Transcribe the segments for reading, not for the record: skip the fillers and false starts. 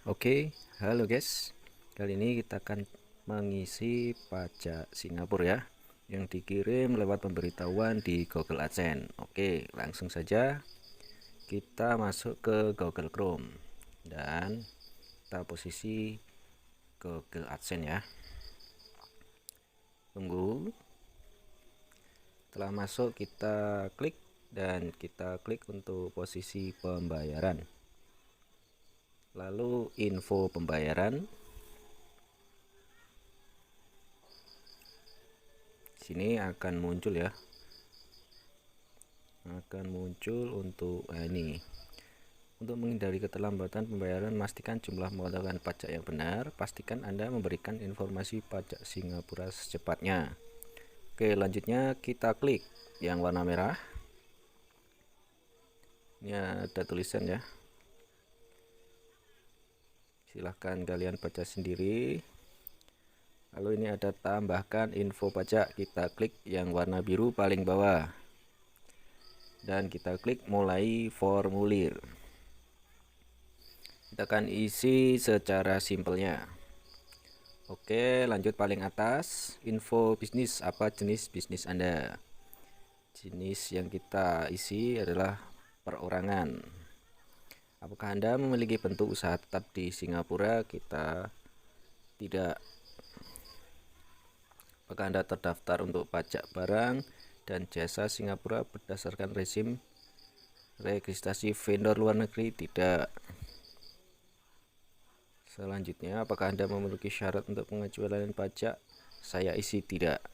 Oke, halo guys. Kali ini kita akan mengisi pajak Singapura ya, yang dikirim lewat pemberitahuan di Google AdSense. Oke, langsung saja kita masuk ke Google Chrome dan kita posisi Google AdSense ya. Tunggu. Setelah masuk kita klik dan kita klik untuk posisi pembayaran. Lalu info pembayaran. Sini akan muncul ya. Akan muncul untuk ini. Untuk menghindari keterlambatan pembayaran, pastikan jumlah pengeluaran pajak yang benar. Pastikan Anda memberikan informasi pajak Singapura secepatnya. Oke, lanjutnya kita klik yang warna merah. Ini ada tulisan ya. Silahkan kalian baca sendiri. Lalu ini ada tambahkan info pajak. Kita klik yang warna biru paling bawah. Dan kita klik mulai formulir. Kita akan isi secara simpelnya. Oke, lanjut paling atas, info bisnis, apa jenis bisnis Anda. Jenis yang kita isi adalah perorangan. Apakah Anda memiliki bentuk usaha tetap di Singapura? Kita tidak. Apakah Anda terdaftar untuk pajak barang dan jasa Singapura berdasarkan rezim registrasi vendor luar negeri? Tidak. Selanjutnya, apakah Anda memiliki syarat untuk pengecualian pajak? Saya isi tidak.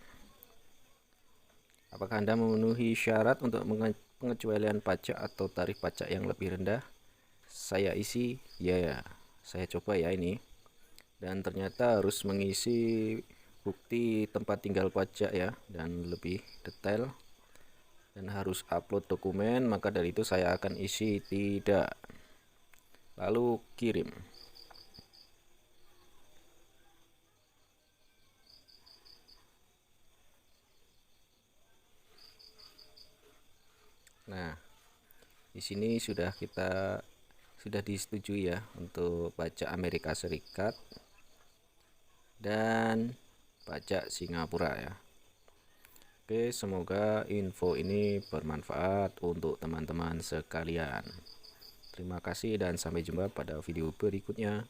Apakah Anda memenuhi syarat untuk pengecualian pajak atau tarif pajak yang lebih rendah? Saya isi ya. Saya coba ya ini. Dan ternyata harus mengisi bukti tempat tinggal pajak ya, dan lebih detail. Dan harus upload dokumen, maka dari itu saya akan isi tidak. Lalu kirim. Nah, di sini sudah disetujui ya untuk pajak Amerika Serikat dan pajak Singapura ya. Oke, semoga info ini bermanfaat untuk teman-teman sekalian. Terima kasih dan sampai jumpa pada video berikutnya.